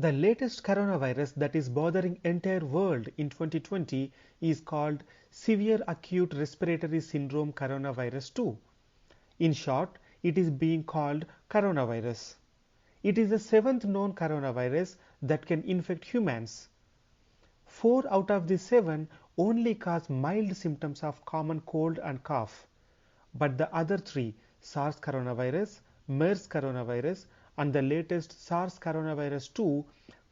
The latest coronavirus that is bothering entire world in 2020 is called Severe Acute Respiratory Syndrome Coronavirus 2. In short, it is being called coronavirus. It is the seventh known coronavirus that can infect humans. 4 out of the 7 only cause mild symptoms of common cold and cough. But the other 3, SARS coronavirus, MERS coronavirus, and the latest SARS coronavirus 2,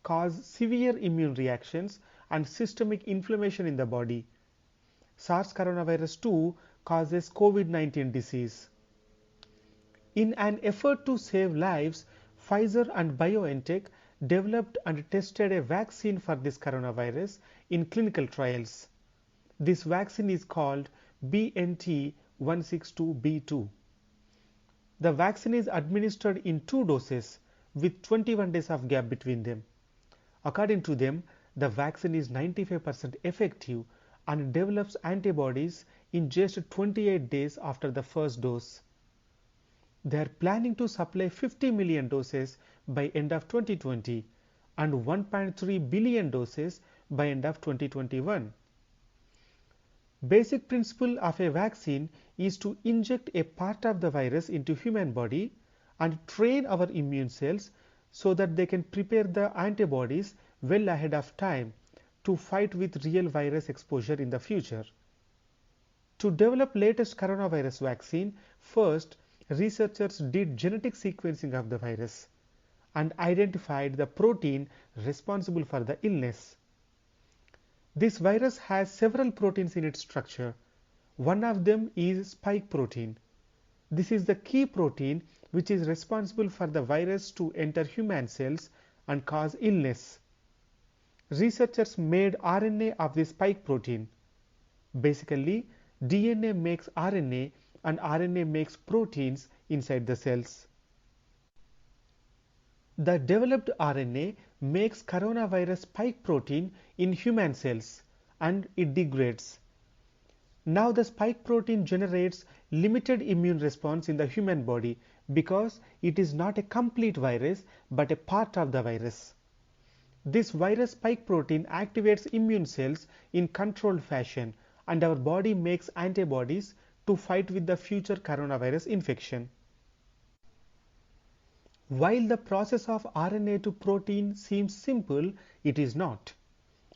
cause severe immune reactions and systemic inflammation in the body. SARS coronavirus 2 causes COVID-19 disease. In an effort to save lives, Pfizer and BioNTech developed and tested a vaccine for this coronavirus in clinical trials. This vaccine is called BNT162b2. The vaccine is administered in 2 doses with 21 days of gap between them. According to them, the vaccine is 95% effective and develops antibodies in just 28 days after the first dose. They are planning to supply 50 million doses by end of 2020 and 1.3 billion doses by end of 2021. Basic principle of a vaccine is to inject a part of the virus into human body and train our immune cells so that they can prepare the antibodies well ahead of time to fight with real virus exposure in the future. To develop latest coronavirus vaccine, first researchers did genetic sequencing of the virus and identified the protein responsible for the illness. This virus has several proteins in its structure. One of them is spike protein. This is the key protein which is responsible for the virus to enter human cells and cause illness. Researchers made RNA of this spike protein. Basically, DNA makes RNA and RNA makes proteins inside the cells. The developed RNA makes coronavirus spike protein in human cells and it degrades. Now the spike protein generates limited immune response in the human body because it is not a complete virus but a part of the virus. This virus spike protein activates immune cells in controlled fashion and our body makes antibodies to fight with the future coronavirus infection. While the process of RNA to protein seems simple, it is not.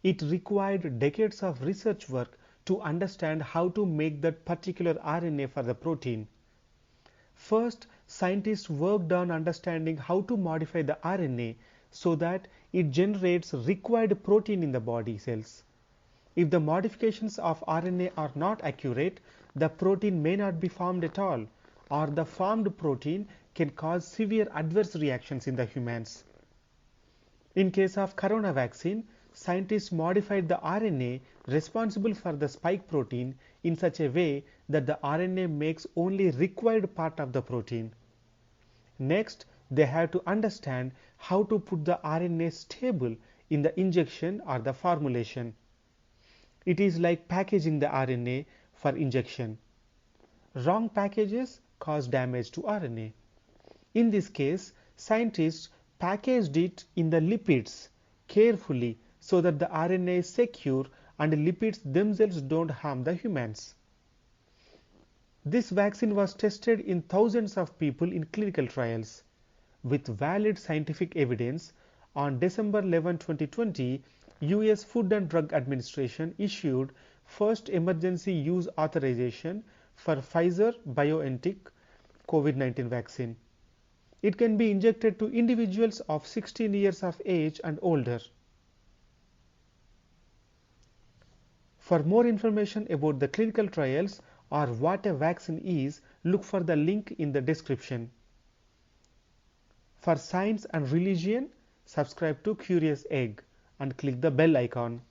It required decades of research work to understand how to make that particular RNA for the protein. First, scientists worked on understanding how to modify the RNA so that it generates required protein in the body cells. If the modifications of RNA are not accurate, the protein may not be formed at all, or the formed protein can cause severe adverse reactions in the humans. In case of corona vaccine, scientists modified the RNA responsible for the spike protein in such a way that the RNA makes only required part of the protein. Next, they have to understand how to put the RNA stable in the injection or the formulation. It is like packaging the RNA for injection. Wrong packages cause damage to RNA. In this case, scientists packaged it in the lipids carefully so that the RNA is secure and the lipids themselves don't harm the humans. This vaccine was tested in thousands of people in clinical trials. With valid scientific evidence, on December 11, 2020, US Food and Drug Administration issued first emergency use authorization for Pfizer BioNTech COVID-19 vaccine. It can be injected to individuals of 16 years of age and older. For more information about the clinical trials or what a vaccine is, look for the link in the description. For science and religion, subscribe to Curious Egg and click the bell icon.